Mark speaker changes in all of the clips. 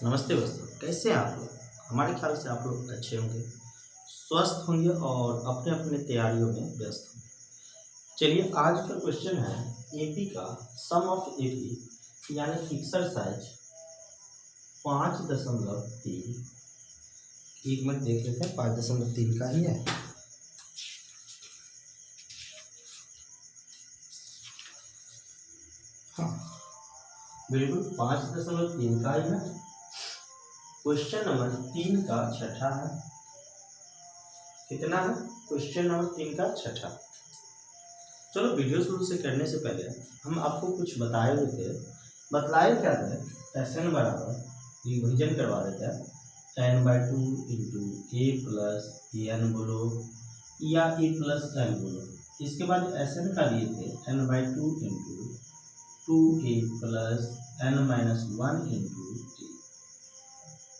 Speaker 1: नमस्ते दोस्तों, कैसे हैं आप लोग। हमारे ख्याल से आप लोग अच्छे होंगे, स्वस्थ होंगे और अपने अपने तैयारियों में व्यस्त होंगे। चलिए, आज का क्वेश्चन है एपी का सम ऑफ एपी यानी एक्सरसाइज 5.3। एक मिनट देख लेते हैं, 5.3 का ही है। हाँ, बिल्कुल 5.3 का ही है। क्वेश्चन नंबर 3 का छठा है। कितना है? क्वेश्चन नंबर 3 का छठा। चलो, वीडियो शुरू से करने से पहले हम आपको कुछ बताए हुए थे। बतलाए क्या थे? एस एन बराबर रिविजन करवा देते हैं n/2 into a plus A N बोलो या ए प्लस एन बोलो। इसके बाद एस एन का दिए थे n/2 into 2a plus n-1 into T.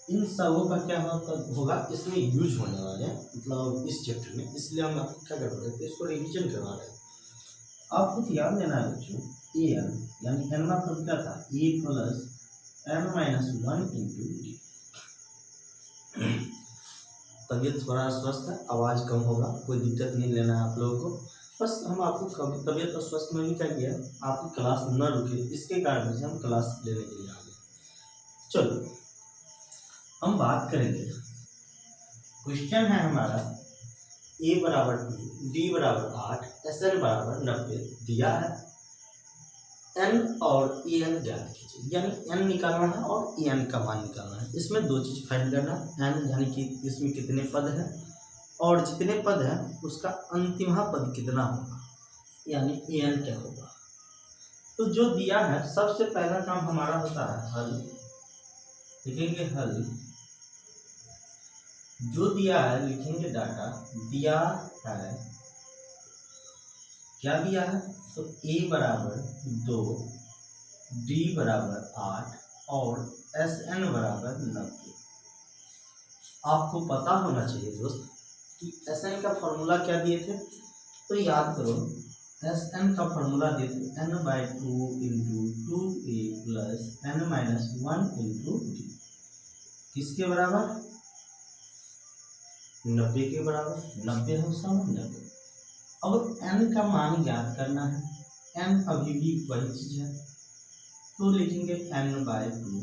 Speaker 1: इन सबों का क्या होगा इसमें यूज होने वाले हैं, मतलब इस चैप्टर में, इसलिए हम आपको क्या करवा रहे थे, इसको रिविजन करवा रहे हैं। आपको ध्यान देना है बच्चों, ए एन यानी एन का मतलब क्या था, ए प्लस n-1 इंटू डी। तबीयत थोड़ा अस्वस्थ है, आवाज़ कम होगा, कोई दिक्कत नहीं लेना है आप लोगों को। बस हम आपको तबीयत अस्वस्थ में भी क्या किया, आपकी क्लास न रुके, इसके कारण से हम क्लास लेने के लिए आ गए। चलो, हम बात करेंगे। क्वेश्चन है हमारा ए बराबर 2, डी बराबर 8, एस एन बराबर 90 दिया है। एन और ए एन ज्ञात कीजिए, यानी एन निकालना है और ए एन का मान निकालना है। इसमें दो चीज फाइंड करना है, एन यानी कि इसमें कितने पद हैं और जितने पद हैं उसका अंतिम पद कितना होगा, यानी ए एन क्या होगा। तो जो दिया है, सबसे पहला काम हमारा होता है हल। लिखेंगे हल। जो दिया है लिखेंगे डाटा। दिया है, क्या दिया है, तो ए बराबर 2, डी बराबर 8 और एस एन बराबर 90। आपको पता होना चाहिए दोस्त कि एस एन का फॉर्मूला क्या दिए थे, तो याद करो। एस एन का फॉर्मूला दिए थे n/2 into 2a plus n-1 into D. किसके बराबर? 90 के बराबर। 90 है उसका मान 90। अब n का मान ज्ञात करना है। n अभी भी वही चीज है, तो लिखेंगे n/2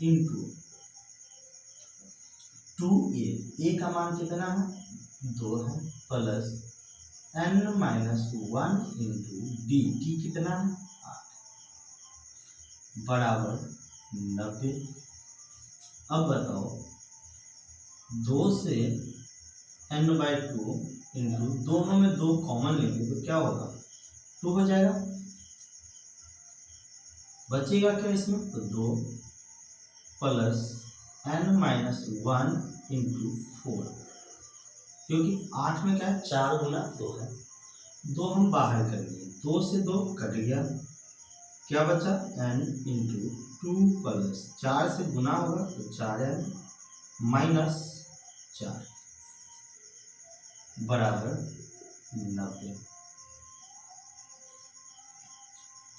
Speaker 1: इंटू 2a। a का मान कितना है? 2 है, plus n-1 into d. D कितना है? 8 बराबर 90। अब बताओ, 2 से n/2 इंटू, दोनों में 2 कॉमन लेंगे तो क्या होगा? 2 हो जाएगा। बचेगा क्या इसमें? तो 2 प्लस n-1 इंटू 4, क्योंकि 8 में क्या है, 4 गुना 2 है। 2 हम बाहर कर लिए, 2 से 2 कट गया, क्या बचा? n इंटू 2 प्लस 4 से गुना होगा तो 4n माइनस 4 बराबर 90।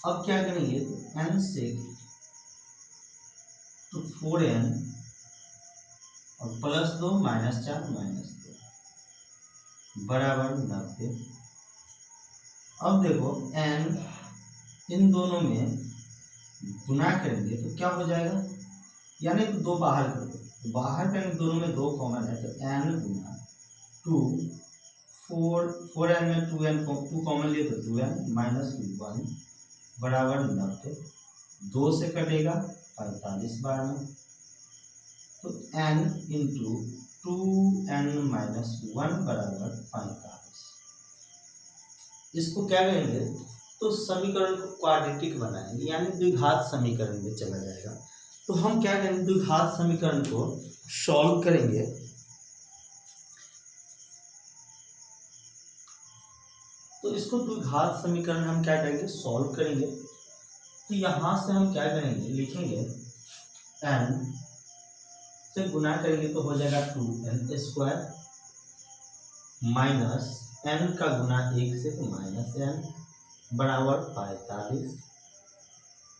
Speaker 1: अब क्या करेंगे, तो n से तो 4n और प्लस 2 माइनस 4 माइनस 2 बराबर 90। अब देखो, n इन दोनों में गुना करेंगे तो क्या हो जाएगा, यानी तो 2 बाहर कर दो, तो बाहर करेंगे, दोनों में 2 कॉमन है, तो n गुना 2, 4n में 2 कॉमन लिए तो 2n माइनस 1 बराबर 90। 2 से कटेगा 45 बार में, तो n इंटू 2n माइनस 1 बराबर 45। इसको क्या करेंगे, तो समीकरण को क्वाड्रेटिक बनाएंगे, यानी द्विघात समीकरण में चला जाएगा। तो हम क्या करेंगे, द्विघात समीकरण को सॉल्व करेंगे। तो इसको द्विघात समीकरण हम क्या करेंगे, सॉल्व करेंगे। तो यहां से हम क्या करेंगे, लिखेंगे n से गुना करेंगे तो हो जाएगा 2n² माइनस n का गुना 1 से तो माइनस n बराबर 45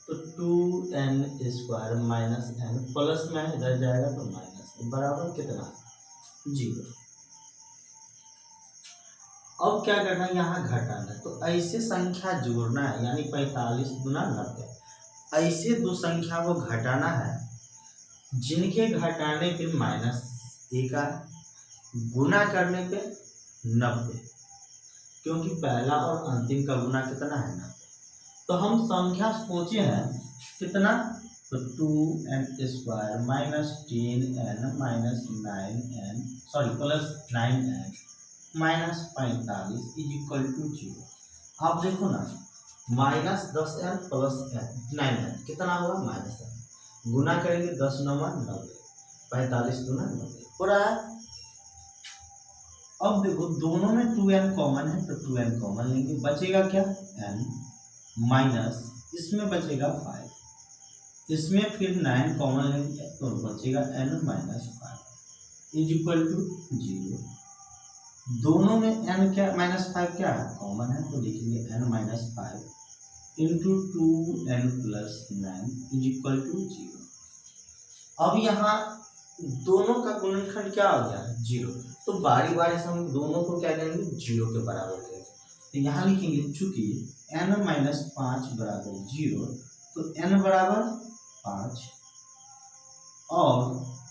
Speaker 1: तो 2n² माइनस n प्लस में इधर जाएगा तो माइनस बराबर कितना 0। अब क्या करना है यहाँ घटाना है, तो ऐसे संख्या जोड़ना है, यानी 45 गुना 90। ऐसे दो संख्या को घटाना है जिनके घटाने पे माइनस एक आए, गुना करने पे 90, क्योंकि पहला और अंतिम का गुना कितना है 90। तो हम संख्या सोचे हैं कितना, तो 2n² minus 10n minus 9n plus 9n minus 45 is equal to 0। आप देखो ना, माइनस 10n प्लस 9n कितना होगा माइनस n, गुना करेंगे 10 9 90, 45 गुना 90 हो रहा है। अब देखो दोनों में 2n कॉमन है, तो 2n कॉमन लेंगे, बचेगा क्या n माइनस इसमें बचेगा 5, इसमें फिर 9 कॉमन लेंगे तो बचेगा n minus 5 is equal to 0। दोनों में n क्या माइनस 5 क्या है कॉमन है, तो लिखेंगे n minus 5 into 2n plus 9 is equal to 0। अब यहाँ दोनों का गुणनखंड क्या हो गया 0, तो बारी बारी से हम दोनों को क्या करेंगे 0 के बराबर करेंगे। तो यहाँ लिखेंगे चूंकि n माइनस 5 बराबर 0, तो n बराबर 5 और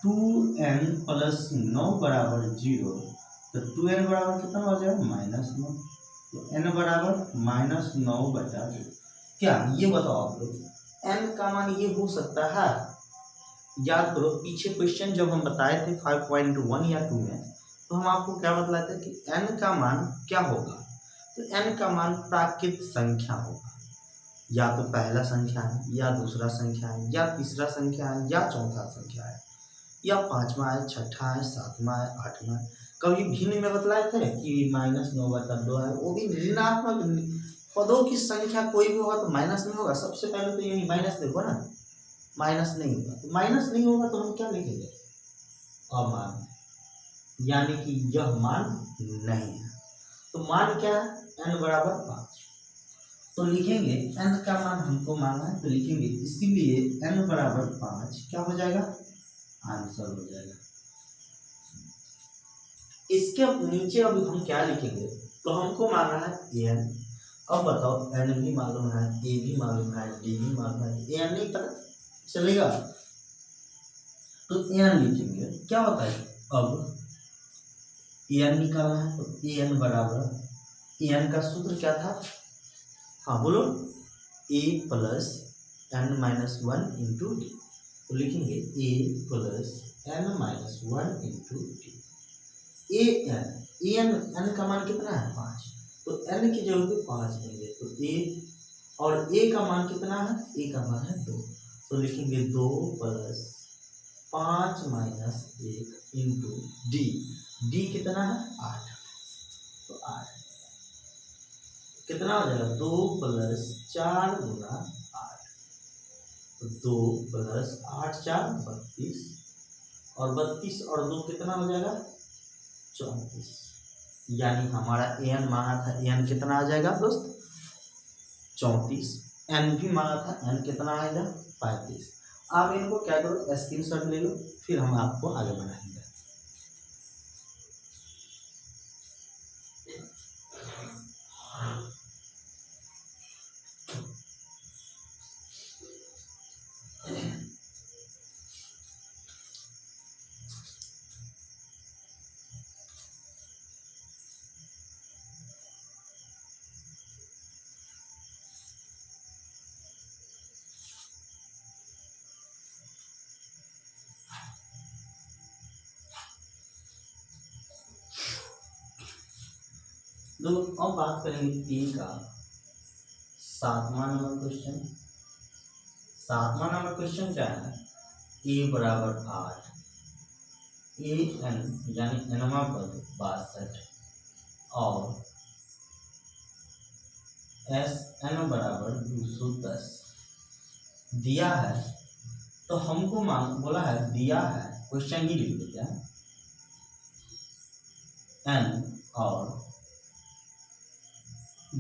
Speaker 1: 2n प्लस 9 बराबर 0, तो 2n बराबर कितना हो जाएगा माइनस 9, तो n बराबर माइनस 9 बटा 2। क्या ये बताओ आप लोग n का मान ये हो सकता है, याद करो पीछे क्वेश्चन जब हम बताए थे 5.1 या 2 में, तो हम आपको क्या बतलाए थे कि n का मान क्या होगा, तो n का मान प्राकृत संख्या होगा, या तो पहला संख्या है या दूसरा संख्या है या तीसरा संख्या है या चौथा संख्या है या पांचवा है छठा है सातवां है आठवां है। कभी भिन्न में बतलाए थे कि माइनस 9 बटा 2 है, वो भी ऋणात्मक पदों की संख्या कोई भी होगा तो माइनस में होगा। सबसे पहले तो यही माइनस देखो ना, माइनस नहीं होगा, तो माइनस नहीं होगा तो हम क्या लिखेंगे अमान, यानी कि यह मान नहीं है। तो मान क्या है n बराबर 5, तो लिखेंगे n का मान हमको मानना है, तो लिखेंगे इसीलिए n बराबर 5 क्या हो जाएगा आंसर हो जाएगा। इसके नीचे अब हम क्या लिखेंगे, तो हमको मानना है n। अब बताओ n भी मालूम है, a भी मालूम है, d भी मालूम है, n नहीं पता चलेगा, तो n लिखेंगे। क्या होता है अब n निकालना है, तो n बराबर n का सूत्र क्या था, हाँ बोलो, a plus n minus 1 into D, तो लिखेंगे a plus n minus 1 into D. n का मान कितना है 5, तो n की जगह पे 5 लेंगे, तो a और a का मान कितना है, a का मान है 2, तो लिखेंगे 2 plus 5 minus 1 into d, d कितना है 8, तो 8 कितना हो जाएगा 2 प्लस 4 गुना 8, तो 2 प्लस 8 4 32, और 32 और 2 कितना हो जाएगा 34, यानी हमारा n माना था n कितना आ जाएगा दोस्त 34, n भी माना था n कितना आएगा 35। आप इनको क्या करो स्क्रीनशॉट ले लो, फिर हम आपको आगे बढ़ाएंगे। दोस्तों अब बात करेंगे टी का 7वां नंबर क्वेश्चन। 7वां नंबर क्वेश्चन क्या है, a बराबर 8, a n यानी nवां पद 62 और s n बराबर 210 दिया है। तो हमको मान बोला है दिया है, क्वेश्चन ही लिख देते हैं, n और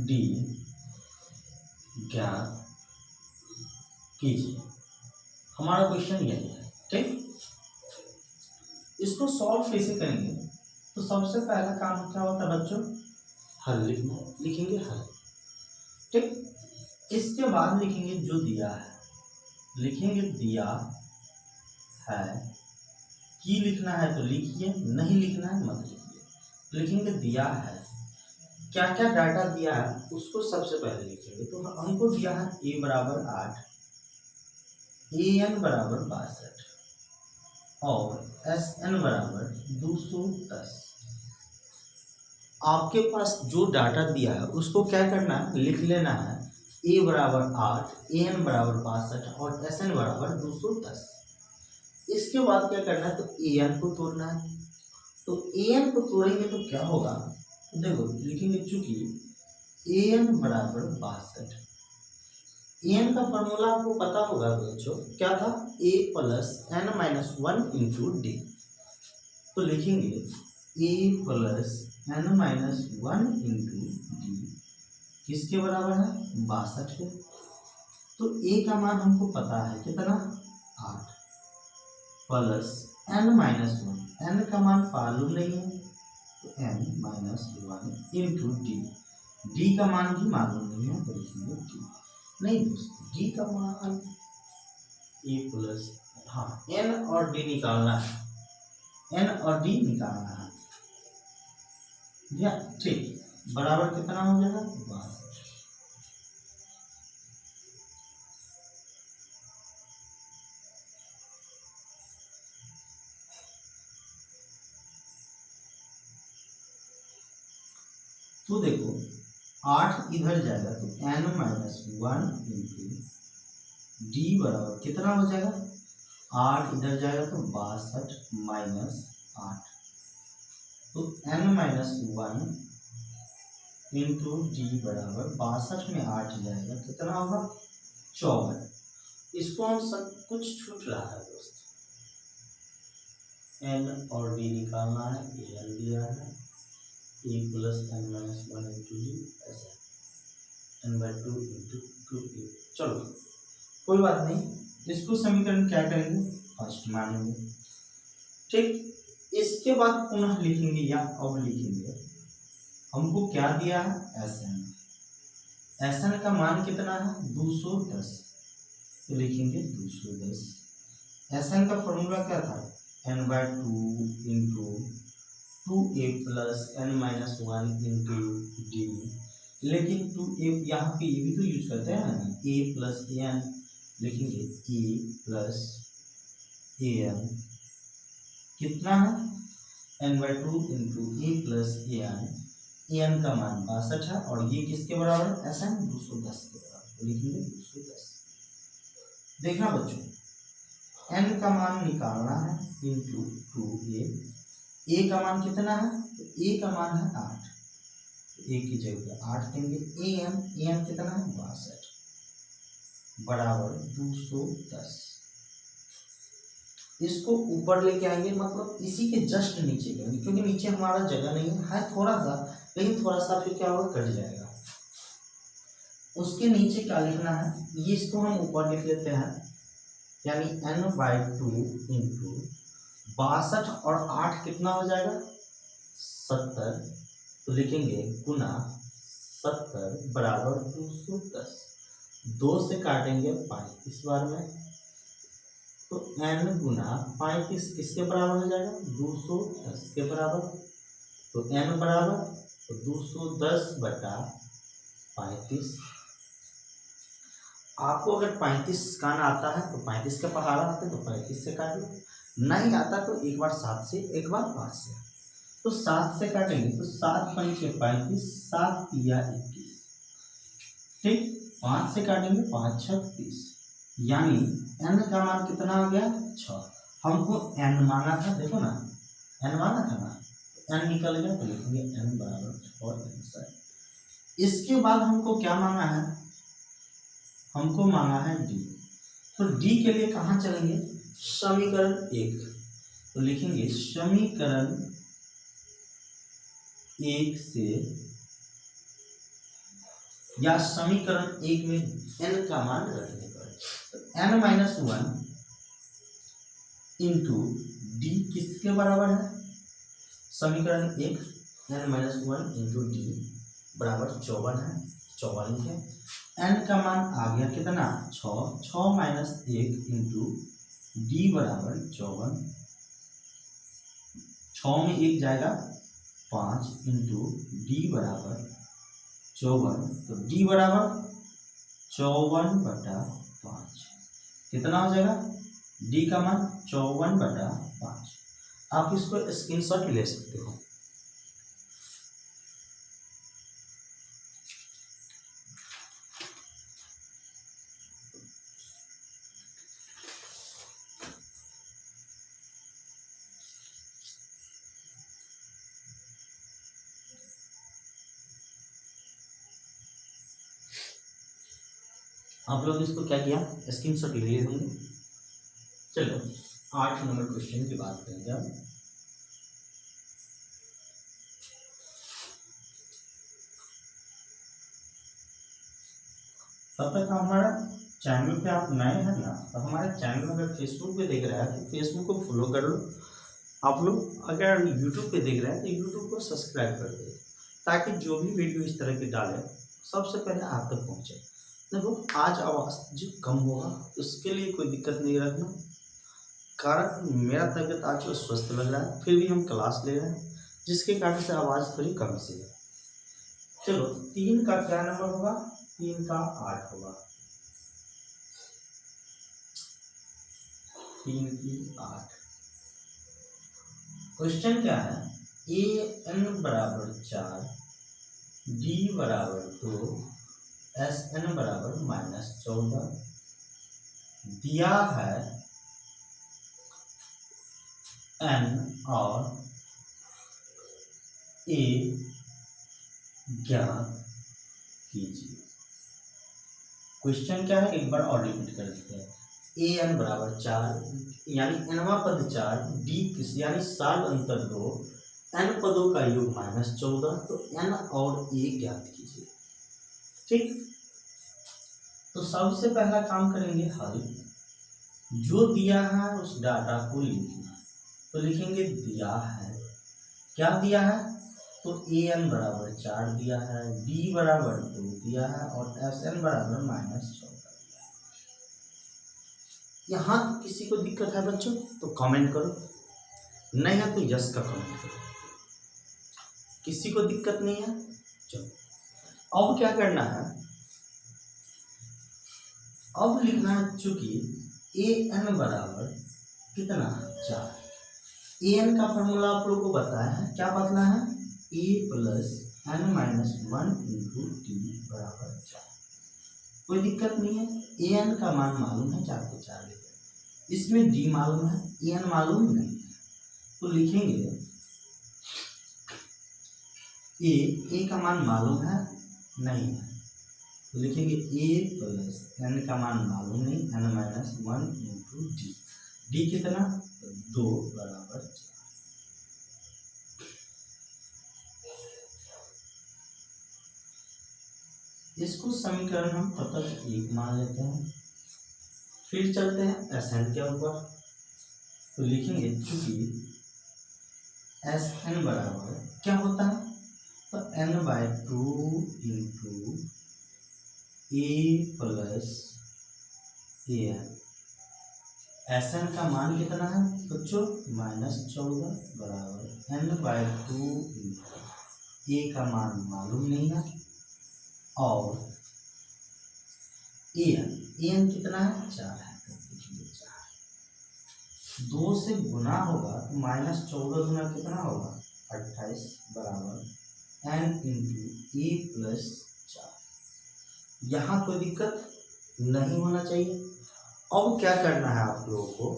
Speaker 1: d ज्ञात कीजिए। हमारा क्वेश्चन यही है, ठीक। इसको सॉल्व कैसे करेंगे? तो सबसे पहला काम क्या होता है बच्चों? हल लिखना। लिखेंगे हल, ठीक। इसके बाद लिखेंगे जो दिया है, लिखेंगे दिया है। की लिखना है तो लिखिए, नहीं लिखना है मत लिखिए। लिखेंगे दिया है, क्या क्या डाटा दिया है उसको सबसे पहले लिखेंगे। तो हमको दिया है a बराबर 8, an बराबर 62 और sn बराबर 210। आपके पास जो डाटा दिया है उसको क्या करना है? लिख लेना है। a बराबर 8, an बराबर 62 और sn बराबर 210। इसके बाद क्या करना है? तो an को तोड़ना है। तो an को तोड़ेंगे तो क्या होगा? देखो लिखेंगे, चूंकि an बराबर 62, an का फॉर्मूला आपको पता होगा बच्चों, क्या था? a plus n minus 1 into D. तो लिखेंगे a plus n minus 1 into D किसके बराबर है? 62 के। तो a का मान हमको पता है कितना? 8 प्लस n माइनस 1, n का मान मालूम नहीं है तो n minus 1 into d, D का मान भी मालूम नहीं है तो लिखेंगे डी। नहीं दोस्तों, डी का मान a प्लस, हाँ n और d निकालना है, n और d निकालना है या ठीक। बराबर कितना हो जाएगा? 62। तो देखो 8 इधर जाएगा तो n माइनस 1 इंटू डी बराबर कितना हो जाएगा? 8 इधर जाएगा तो 62 माइनस 8, तो n माइनस 1 इंटू डी बराबर 62 में 8 जाएगा कितना होगा? 54। इसको हम सब कुछ छूट रहा है दोस्त, n और d निकालना है। an दिया है a plus n minus 1 into D, ऐसा n बाई 2 इंटू 2a। चलो कोई बात नहीं, इसको समीकरण क्या करेंगे? फर्स्ट मानेंगे, ठीक। इसके बाद पुनः लिखेंगे या अब लिखेंगे, हमको क्या दिया है? Sn। Sn का मान कितना है? 210। तो लिखेंगे 210। Sn का फॉर्मूला क्या था? n by 2 into 2a plus n minus 1 into D. लेकिन 2a यहाँ पे ये भी तो यूज करते हैं ना, a प्लस an। लिखेंगे a प्लस an कितना है? n by 2 into a plus an का मान 62 है और ये किसके बराबर है? Sn 210 के बराबर। तो लिखेंगे 210। देखना बच्चों, n का मान निकालना है इंटू 2a। a का मान कितना है? तो a का मान है 8, a की जगह 8 देंगे। an कितना है? 62 बराबर 210। इसको ऊपर लेके आएंगे, मतलब इसी के जस्ट नीचे करेंगे, क्योंकि नीचे हमारा जगह नहीं है थोड़ा सा, लेकिन थोड़ा सा फिर क्या होगा? कट जाएगा। उसके नीचे क्या लिखना है? ये इसको हम ऊपर लिख लेते हैं, यानी n बाई 2 इंटू 62 और 8 कितना हो जाएगा? 70। तो लिखेंगे गुना 70 बराबर 210। 2 से काटेंगे 35 बार में, तो n गुना 35 किसके बराबर हो जाएगा? 210 के बराबर। तो n बराबर तो 210 बटा 35। आपको अगर 35 काटना आता है तो 35 का पहाड़ा आता है तो 35 से काट लो, नहीं आता तो एक बार 7 से एक बार 5 से। तो 7 से काटेंगे तो 7 पंचे 35, 7 तिया 21, ठीक। 5 से काटेंगे 5 छः 30, यानी n का मान कितना हो गया? 6। हमको n मांगा था, देखो ना n मांगा था ना, n निकल गया तो लिखेंगे n बराबर 6 आंसर। इसके बाद हमको क्या मांगा है? हमको मांगा है d। तो d के लिए कहाँ चलेंगे? समीकरण 1। तो लिखेंगे समीकरण 1 से, या समीकरण 1 में n का मान रखने पर। n minus one into D किसके बराबर है? समीकरण एक, n minus one into D बराबर 54 है, 54 लिखे। n का मान आ गया कितना? 6, 6 माइनस 1 इंटू डी बराबर 54, 6 में 1 जाएगा 5 इंटू डी बराबर 54, तो डी बराबर 54/5 कितना हो जाएगा? डी का मान 54/5। आप इसको स्क्रीनशॉट ले सकते हो। आप लोग इसको क्या किया? स्क्रीनशॉट ले लिए होंगे। चलो 8 नंबर क्वेश्चन की बात करेंगे अब। तब तक हमारा चैनल पे आप नए हैं ना, तो हमारे चैनल अगर फेसबुक पे देख रहे हैं तो फेसबुक को फॉलो कर लो। आप लोग अगर यूट्यूब पे देख रहे हैं तो यूट्यूब को सब्सक्राइब कर दो, ताकि जो भी वीडियो इस तरह के डालें सबसे पहले आप तक पहुँचे। देखो आज आवाज़ जो कम होगा उसके लिए कोई दिक्कत नहीं रखना, कारण मेरा तबीयत आज स्वस्थ लग रहा है, फिर भी हम क्लास ले रहे हैं, जिसके कारण से आवाज़ थोड़ी कम सी है। चलो 3 का क्या नंबर होगा? 3 का 8 होगा। 3 की 8। क्वेश्चन क्या है? ए एन बराबर 4, डी बराबर 2, एस एन बराबर -14 दिया है। एन और ए ज्ञात कीजिए। क्वेश्चन क्या है? एक बार और रिपीट कर देते हैं। ए एन बराबर 4 यानी एनवा पद 4, डी किस यानी साल अंतर 2, एन पदों का योग -14, तो एन और ए ज्ञात कीजिए। ठीक, तो सबसे पहला काम करेंगे हल। जो दिया है उस डाटा को लिखना, तो लिखेंगे दिया है। क्या दिया है? तो ए एन बराबर 4 दिया है, डी बराबर 2 दिया है और एस एन बराबर -14 दिया है। यहाँ किसी को दिक्कत है बच्चों तो कमेंट करो, नहीं है तो यस का कमेंट करो। किसी को दिक्कत नहीं है? चलो अब क्या करना है? अब लिखना है चूंकि ए एन बराबर कितना? 4। ए एन का फॉर्मूला आप लोगों को बताया है, क्या बदला है? A plus N minus 1 into T बराबर 4। कोई दिक्कत नहीं है। ए एन का मान मालूम है, 4 को 4 लिखे। इसमें डी मालूम है, ए एन मालूम नहीं है, तो लिखेंगे ए का मान मालूम है, नहीं है, तो लिखेंगे ए प्लस एन का मान मालूम नहीं, n minus 1 into d. D कितना? 2 बराबर 4। इसको समीकरण हम तब तक 1 मान लेते हैं। फिर चलते हैं एस एन के ऊपर, तो लिखेंगे चूंकि एस एन बराबर क्या होता है? तो n/2 into a plus A N. S N का मान कितना है बच्चों? -14 बराबर n/2 इंटू ए का मान मालूम नहीं है और ए एन कितना है? 4 है, तो लिखिए 4। 2 से गुना होगा तो -14 गुना कितना होगा? 28 बराबर n इंटू ए प्लस 4। यहाँ कोई दिक्कत नहीं होना चाहिए। अब क्या करना है आप लोगों को?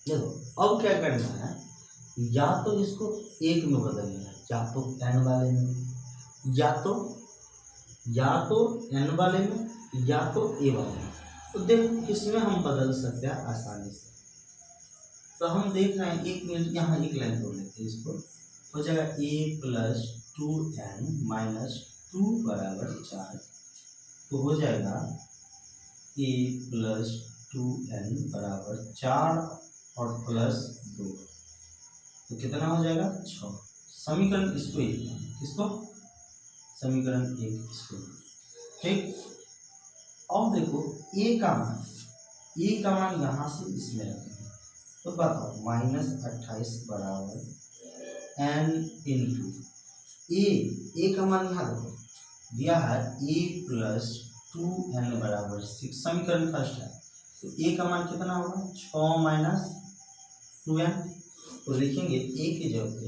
Speaker 1: देखो अब क्या करना है, या तो इसको 1 में बदलना है, या तो n वाले में, या तो n वाले में, या तो a वाले में। तो देखो इसमें हम बदल सकते हैं आसानी से। तो हम देख रहे हैं, एक मिनट यहाँ एक लाइन तोड़ लेते हैं इसको। हो जाएगा a प्लस 2n माइनस 2 बराबर 4। तो हो जाएगा a प्लस 2n बराबर 4 और प्लस 2, तो कितना हो जाएगा 6। समीकरण इसको एक, किसको, समीकरण एक इसको, ठीक। अब देखो a का मान यहाँ से इसमें रखेंगे, तो बताओ -28 बराबर n इंटू a का मान यहाँ देखो दिया है a प्लस 2n बराबर 6, समीकरण फर्स्ट है। तो a का मान कितना होगा 6 माइनस 2n, तो लिखेंगे a की जगह पे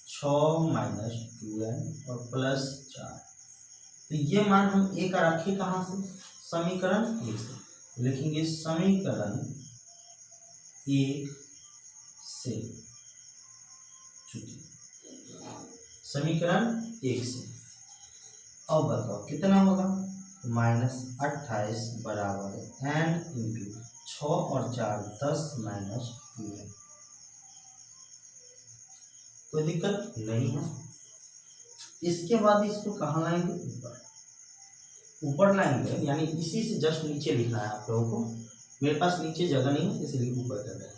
Speaker 1: 6 माइनस 2n और प्लस 4। तो ये मान हम a का रखे कहाँ से, समीकरण एक से, लिखेंगे समीकरण एक से, समीकरण एक से। अब बताओ कितना होगा, -28 बराबर n इंटू 6 और 4 10 माइनस 2n। कोई दिक्कत नहीं है। इसके बाद इसको कहाँ लाएंगे, ऊपर लाएंगे, यानी इसी से जस्ट नीचे लिखना है आप लोगों को। मेरे पास नीचे जगह नहीं है इसलिए ऊपर कर रहे हैं।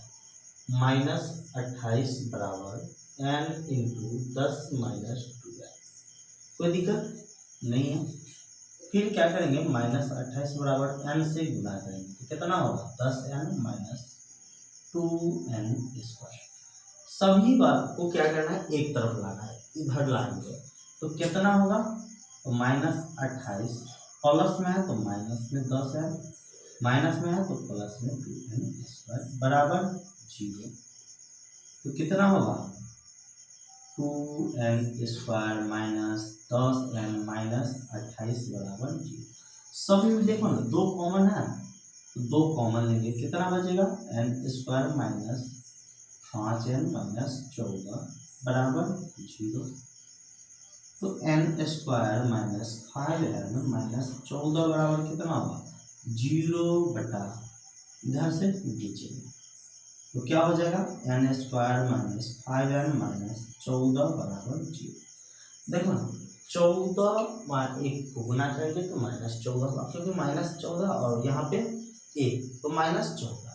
Speaker 1: -28 बराबर n इंटू 10 माइनस 2n। कोई दिक्कत नहीं है। फिर क्या करेंगे, -28 बराबर n से गुना करेंगे, तो कितना होगा 10n माइनस 2n स्क्वायर। सभी बात को क्या करना है, एक तरफ लाना है, इधर लाएंगे तो कितना होगा, तो -28 प्लस में है तो माइनस में 10n, माइनस में है तो प्लस में 2n स्क्वायर बराबर 0। तो कितना होगा 2n square minus 10n minus 28 बराबर 0। सभी में देखो ना 2 कॉमन है, तो 2 कॉमन लेंगे, कितना बचेगा n square minus 5n minus 14 बराबर 0। तो n square minus 5n minus 14 बराबर कितना होगा 0 बटा, इधर से नीचे, तो क्या हो जाएगा n square minus 5n minus 14 बराबर 0। देखो ना 14 एक को गुना करेंगे तो -14, क्योंकि -14 और यहाँ पे 1 तो -14।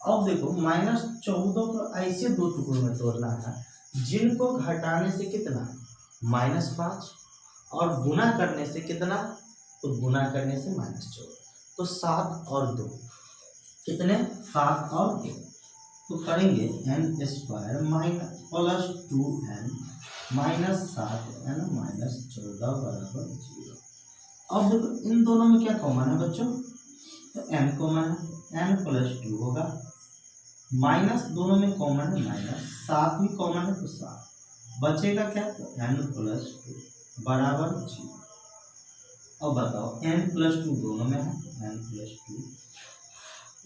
Speaker 1: अब देखो -14 को ऐसे 2 टुकड़ों में तोड़ना है जिनको घटाने से कितना -5 और गुना करने से कितना, तो गुना करने से -14, तो 7 और 2 कितने 7 और 2। तो करेंगे n square minus plus 2n minus 7n minus 14 बराबर 0। अब देखो इन दोनों में क्या कॉमन है बच्चों, तो n कॉमन है, n प्लस 2 होगा, माइनस दोनों में कॉमन है माइनस, 7 भी कॉमन है तो 7 बचेगा क्या, तो n प्लस 2 बराबर 0। अब बताओ n प्लस 2 दोनों में है, n plus 2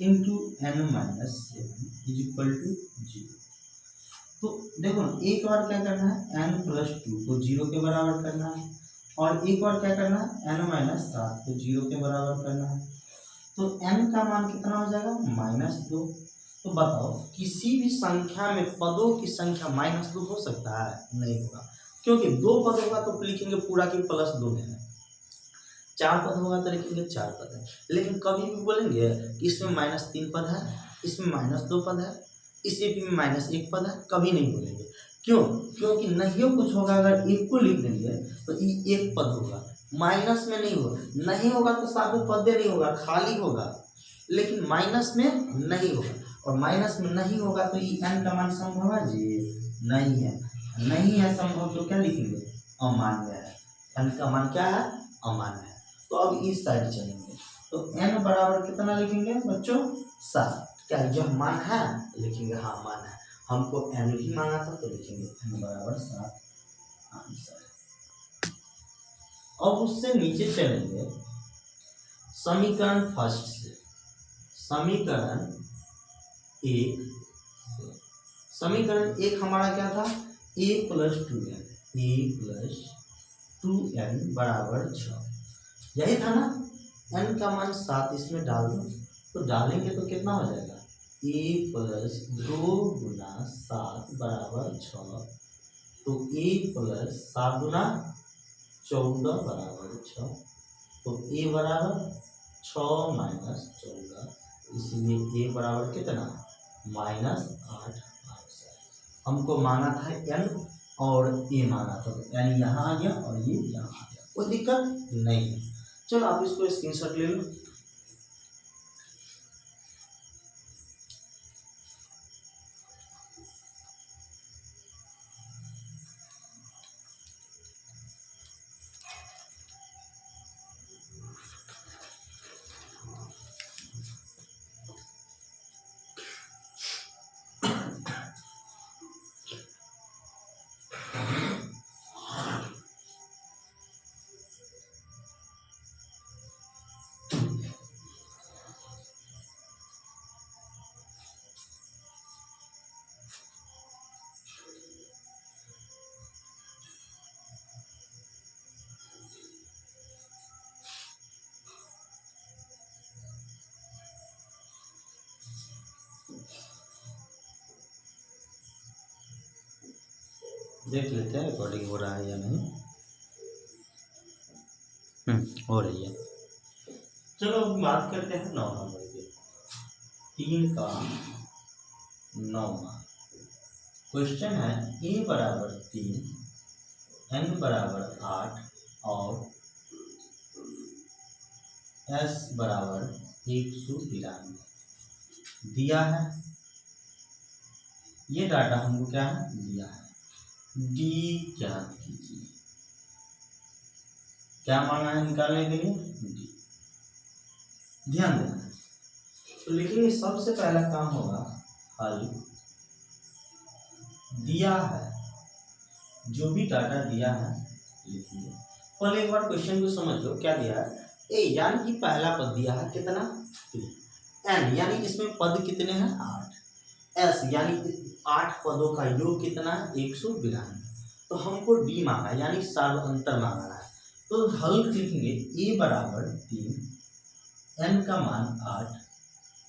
Speaker 1: into n minus 7 is equal to 0। तो देखो ना एक बार क्या करना है n प्लस 2 को 0 के बराबर करना है, और एक बार क्या करना है n माइनस 7 को 0 के बराबर करना है। तो n का मान कितना हो जाएगा -2। तो बताओ किसी भी संख्या में पदों की संख्या -2 हो सकता है, नहीं होगा, क्योंकि 2 पद होगा तो लिखेंगे पूरा की +2 में है, 4 पद होगा तो लिखेंगे 4 पद है। लेकिन कभी भी बोलेंगे कि इसमें -3 पद है, इसमें -2 पद है, इस एपी में -1 पद है, कभी नहीं बोलेंगे। क्यों, क्योंकि नहीं कुछ होगा, अगर एक को लिख देंगे तो ये 1 पद होगा, माइनस में नहीं होगा, नहीं होगा तो साथ में पद नहीं होगा, खाली होगा, लेकिन माइनस में नहीं होगा, और माइनस में नहीं होगा तो ये n का मान संभव है जी नहीं है, नहीं है संभव, तो क्या लिखेंगे अमान्य है, n का मान क्या है अमान्य है। तो अब इस साइड चलेंगे, तो n बराबर कितना लिखेंगे बच्चों 7। क्या यह मान है, लिखेंगे हाँ मान है, हमको n भी मांगा था तो लिखेंगे n बराबर 7 आंसर। अब उससे नीचे चलेंगे समीकरण फर्स्ट से, समीकरण एक, समीकरण एक हमारा क्या था a प्लस 2n बराबर 6, यही था ना। n का मान 7 इसमें डाल दो, तो डालेंगे तो कितना हो जाएगा ए प्लस 2 गुना 7 बराबर 6। तो ए प्लस 7 गुना 14 बराबर 6। तो ए बराबर 6 माइनस 14, इसलिए ए बराबर कितना -8। हमको मांगा था एन और ए मांगा था, यानी यहाँ आ गया और ये यहाँ आ गया, कोई दिक्कत नहीं है। चलो आप इसको स्क्रीनशॉट ले लो। देख लेते हैं रिकॉर्डिंग हो रहा है या नहीं। हो रही है। चलो अब बात करते हैं 9 नंबर की। 3 का 9वां क्वेश्चन है। ए बराबर 3, एन बराबर 8 और एस बराबर 192 दिया है। ये डाटा हमको क्या है दिया है। डी ज्ञात कीजिए। क्या मांगा है निकालने के लिए डी। ध्यान देना। तो लिखिए सबसे पहला काम होगा हल। दिया है, जो भी डाटा दिया है लिखिए। पहले एक बार क्वेश्चन को समझ लो क्या दिया है। ए यानी कि पहला पद दिया है कितना 3। एन यानी इसमें पद कितने हैं 8। एस यानी 8 पदों का योग कितना है 192। तो हमको डी मांगा यानी सर्व अंतर मांगा है। तो हल लिखेंगे ए बराबर 3, एन का मान 8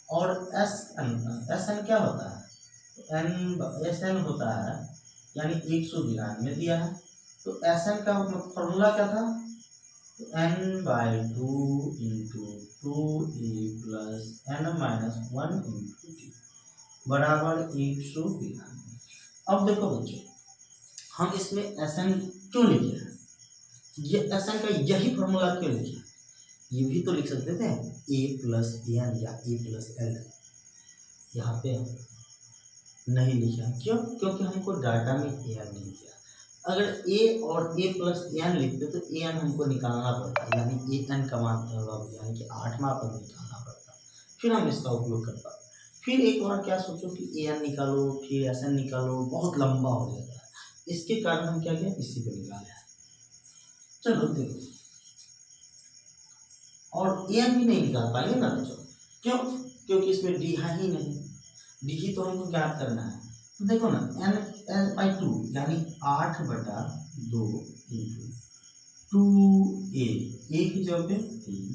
Speaker 1: और एस एन क्या होता है एस एन होता है यानी 192 दिया है। तो एस एन का फॉर्मूला क्या था n/2 into 2a plus n-1 into T बराबर 192। अब देखो बच्चों हम इसमें एस एन क्यों लिखे हैं, ये एस एन का यही फॉर्मूला क्यों लिखे, ये भी तो लिख सकते थे a प्लस एन या a प्लस एल। यहाँ पे नहीं लिखा क्यों, क्योंकि हमको डाटा में एन नहीं दिया। अगर a और a प्लस एन लिखते तो एन हमको निकालना पड़ता, यानी एन का मान यानी कि 8वां पद निकालना पड़ता, फिर हम इसका उपयोग कर पाते। फिर एक बार क्या सोचो कि एन निकालो फिर एस एन निकालो, बहुत लंबा हो जाता है। इसके कारण हम क्या किया इसी को निकाले। चलो देखो, और एन भी नहीं निकाल पाएंगे ना बच्चों, क्यों, क्योंकि इसमें डी है ही नहीं। डी ही तो हमको ज्ञात करना है। तो देखो ना n/2 यानी 8/2 इंटू 2a, a की जगह पे 3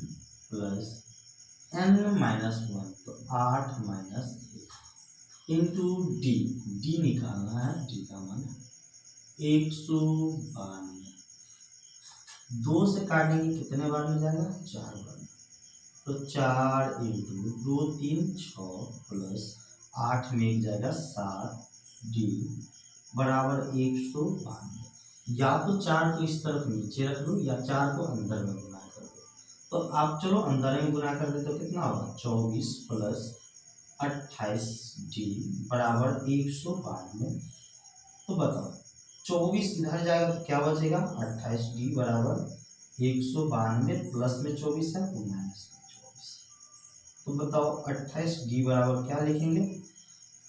Speaker 1: प्लस n-1 तो 8 माइनस इंटू डी। डी निकालना है, डी का मान 192। 2 से काटेंगे कितने बार में जाएगा 4 बार में। तो 4 इंटू 2 3 6 प्लस 8 में एक जाएगा 7 डी बराबर 192। या तो 4 को इस तरफ नीचे रख लो या 4 को अंदर में गुना कर दो। तो आप चलो अंदर में गुना कर दे तो कितना होगा 24 प्लस 28 डी बराबर 192। तो बताओ 24 इधर जाएगा तो क्या बचेगा 28 डी बराबर 192 प्लस में 24 है तो माइनस में 24। तो बताओ 28 डी बराबर क्या लिखेंगे।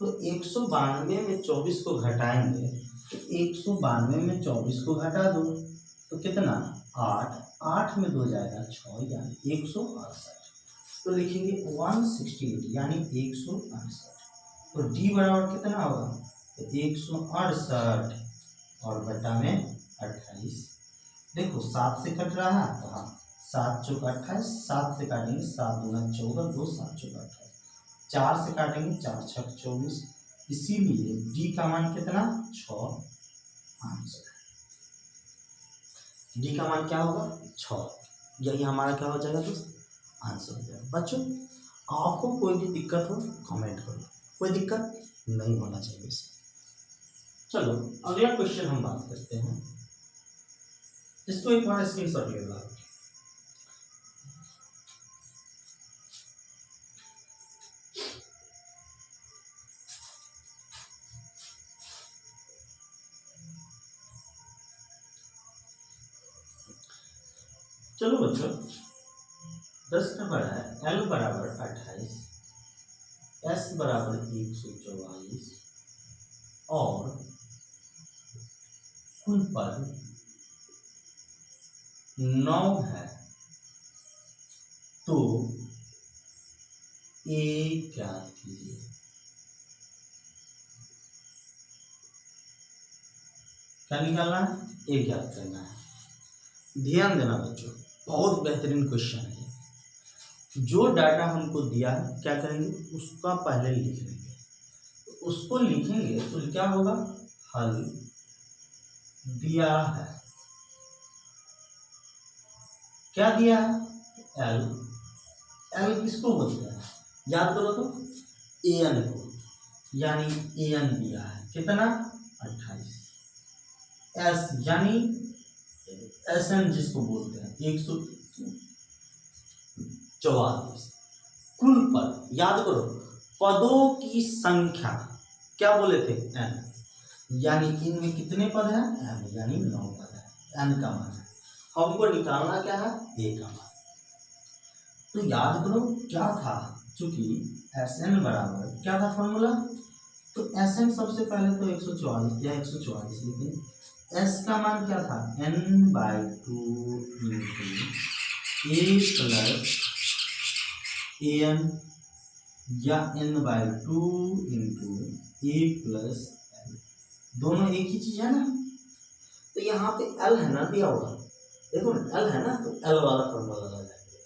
Speaker 1: तो 192 में 24 को घटाएंगे तो 192 में 24 को घटा दो तो कितना 8, 8 में 2 जाएगा 6 यानी 168। तो लिखेंगे 168 यानी 168। तो डी बराबर कितना होगा तो 168 और बटा में 28। देखो 7 से कट रहा है तो हाँ 7 चौक 28, 7 से काटेंगे 7 दूना 14 2 7 चौक 28। 4 से काटेंगे, 4 छक 24, इसीलिए डी का मान कितना 6 आंसर। डी का मान क्या होगा 6, यही हमारा क्या हो जाएगा दोस्त आंसर हो जाएगा। बच्चों आपको कोई भी दिक्कत हो कमेंट करो, कोई दिक्कत नहीं होना चाहिए इसे। चलो अगला क्वेश्चन हम बात करते हैं, इसको एक बार स्क्रीनशॉट ले लो। चलो बच्चों 10 का बड़ा है, L बराबर 28, S बराबर 144 और कुल पद 9 है, तो A ज्ञात कीजिए। क्या निकालना है? A ज्ञात करना है। ध्यान देना बच्चों, बहुत बेहतरीन क्वेश्चन है। जो डाटा हमको दिया है क्या करेंगे, उसका पहले लिख लेंगे। तो उसको लिखेंगे तो क्या होगा, हल दिया है, क्या दिया है एल। एल किसको बोलते हैं याद करो तो, एन को, यानी एन दिया है कितना 28, एस यानी एस एन जिसको बोलते हैं 144, कुल पद याद करो, पदों की संख्या क्या बोले थे एन, यानी इनमें कितने पद हैं एन, यानी 9 पद है, एन का मान है, हमको निकालना क्या है ए का मान। तो याद करो क्या था, चूंकि एस एन बराबर क्या था फॉर्मूला, तो एस एन सबसे पहले तो 144 या 144, लेकिन एस का मान क्या था n/2 into a plus A N, या n/2 into a plus L, दोनों एक ही चीज है ना। तो यहाँ पे एल है ना दिया हुआ, देखो ना एल है ना, तो एल वाला फॉर्मूला लगा जाएंगे।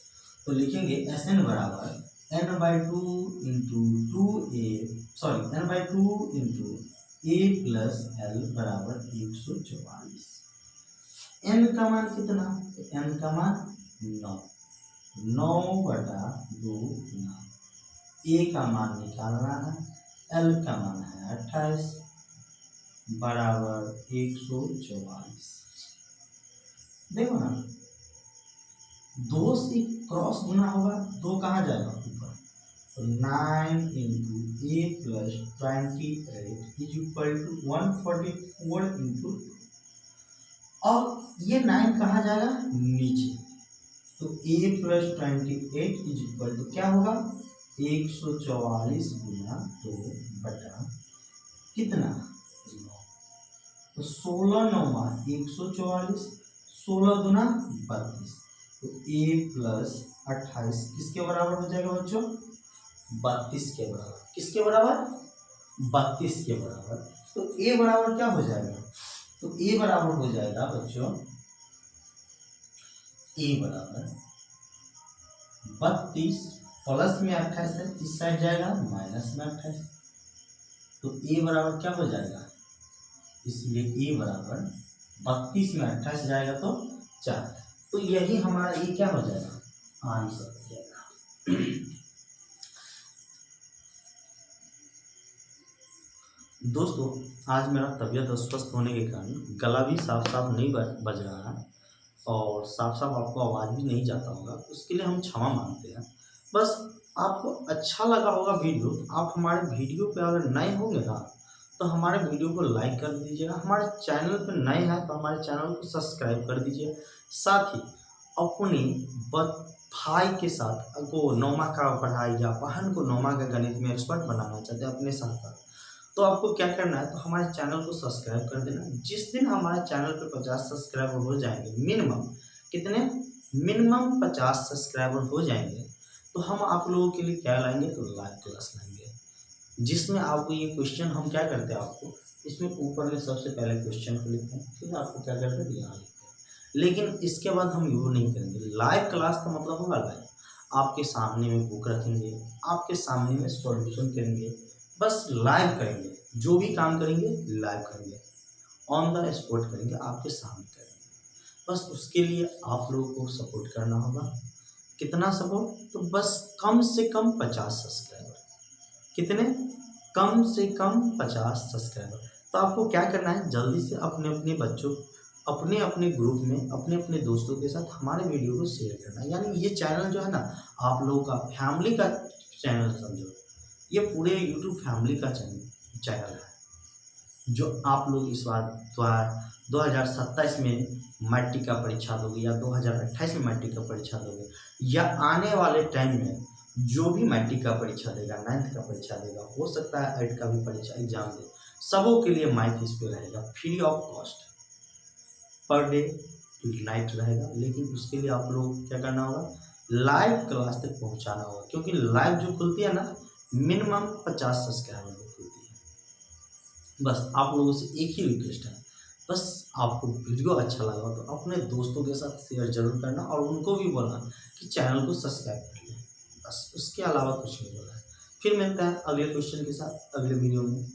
Speaker 1: तो लिखेंगे एस एन बराबर n/2 into n/2 into a plus L बराबर 144। एन का मान कितना, एन का मान 9, 9/2 गुना ए का मान निकालना है, एल का मान है 28 बराबर 144। देखो ना, 2 से क्रॉस गुना होगा, 2 कहाँ जाएगा ऊपर, तो 9 into a plus 28 is equal to 144 into, और ये 9 कहाँ जाएगा नीचे, तो a plus 28 is equal to क्या होगा 144 गुना 2 बटा कितना 9, तो 16 9 144, 16 गुना 32, तो a प्लस 28 किसके बराबर हो जाएगा बच्चों 32 के बराबर, किसके बराबर 32 के बराबर। तो a बराबर क्या हो जाएगा, तो a बराबर हो जाएगा बच्चों, a बराबर 32 प्लस में 28 है, इस साइड जाएगा माइनस में 28, तो a बराबर क्या हो जाएगा, इसलिए a बराबर 32 में 28 जाएगा तो 4, तो यही हमारा ये क्या हो जाएगा आंसर हो जाएगा। दोस्तों आज मेरा तबीयत अस्वस्थ होने के कारण गला भी साफ साफ नहीं बज रहा है और साफ साफ आपको आवाज़ भी नहीं जाता होगा, उसके लिए हम क्षमा मांगते हैं। बस आपको अच्छा लगा होगा वीडियो, आप हमारे वीडियो पे अगर नए होंगे ना तो हमारे वीडियो को लाइक कर दीजिएगा, हमारे चैनल पे नए हैं तो हमारे चैनल को सब्सक्राइब कर दीजिए, साथ ही अपनी भाई के साथ को नौमा का पढ़ाई या बहन को नौमा का गणित में एक्सपर्ट बनाना चाहते हैं अपने साथ, तो आपको क्या करना है, तो हमारे चैनल को सब्सक्राइब कर देना। जिस दिन हमारे चैनल पे 50 सब्सक्राइबर हो जाएंगे, मिनिमम कितने, मिनिमम 50 सब्सक्राइबर हो जाएंगे, तो हम आप लोगों के लिए क्या लाएंगे, तो लाइव क्लास लाएंगे, जिसमें आपको ये क्वेश्चन हम क्या करते हैं, आपको इसमें ऊपर में सबसे पहले क्वेश्चन को लिखते हैं, फिर आपको क्या करते हैं यहाँ लिखते हैं, लेकिन इसके बाद हम वो नहीं करेंगे। लाइव क्लास का मतलब होगा लाइव, आपके सामने में बुक रखेंगे, आपके सामने में सॉल्यूशन करेंगे, बस लाइव करेंगे, जो भी काम करेंगे लाइव करेंगे, ऑन द स्पॉट करेंगे, आपके सामने करेंगे। बस उसके लिए आप लोगों को सपोर्ट करना होगा। कितना सपोर्ट? तो बस कम से कम 50 सब्सक्राइबर। कितने? कम से कम 50 सब्सक्राइबर। तो आपको क्या करना है, जल्दी से अपने अपने बच्चों, अपने अपने ग्रुप में, अपने अपने दोस्तों के साथ हमारे वीडियो को शेयर करना है। यानी ये चैनल जो है ना, आप लोगों का फैमिली का चैनल समझो, ये पूरे यूट्यूब फैमिली का चैनल है, जो आप लोग इस बार 2027 में मैट्रिक का परीक्षा दोगे, या 2028 में मैट्रिक का परीक्षा दोगे, या आने वाले टाइम में जो भी मैट्रिक का परीक्षा देगा, 9th का परीक्षा देगा, हो सकता है 8 का भी परीक्षा एग्जाम दे, सबों के लिए माइक इस पे रहेगा, free of cost, per day night रहेगा। लेकिन उसके लिए आप लोग क्या करना होगा, लाइव क्लास तक पहुंचाना होगा, क्योंकि लाइव जो खुलती है ना, मिनिमम 50 सब्सक्राइबर में खुलती है। बस आप लोगों से एक ही रिक्वेस्ट है, बस आपको वीडियो अच्छा लगा तो अपने दोस्तों के साथ शेयर जरूर करना, और उनको भी बोलना कि चैनल को सब्सक्राइब कर लें। बस उसके अलावा कुछ नहीं बोलना है। फिर मिलता है अगले क्वेश्चन के साथ अगले वीडियो में।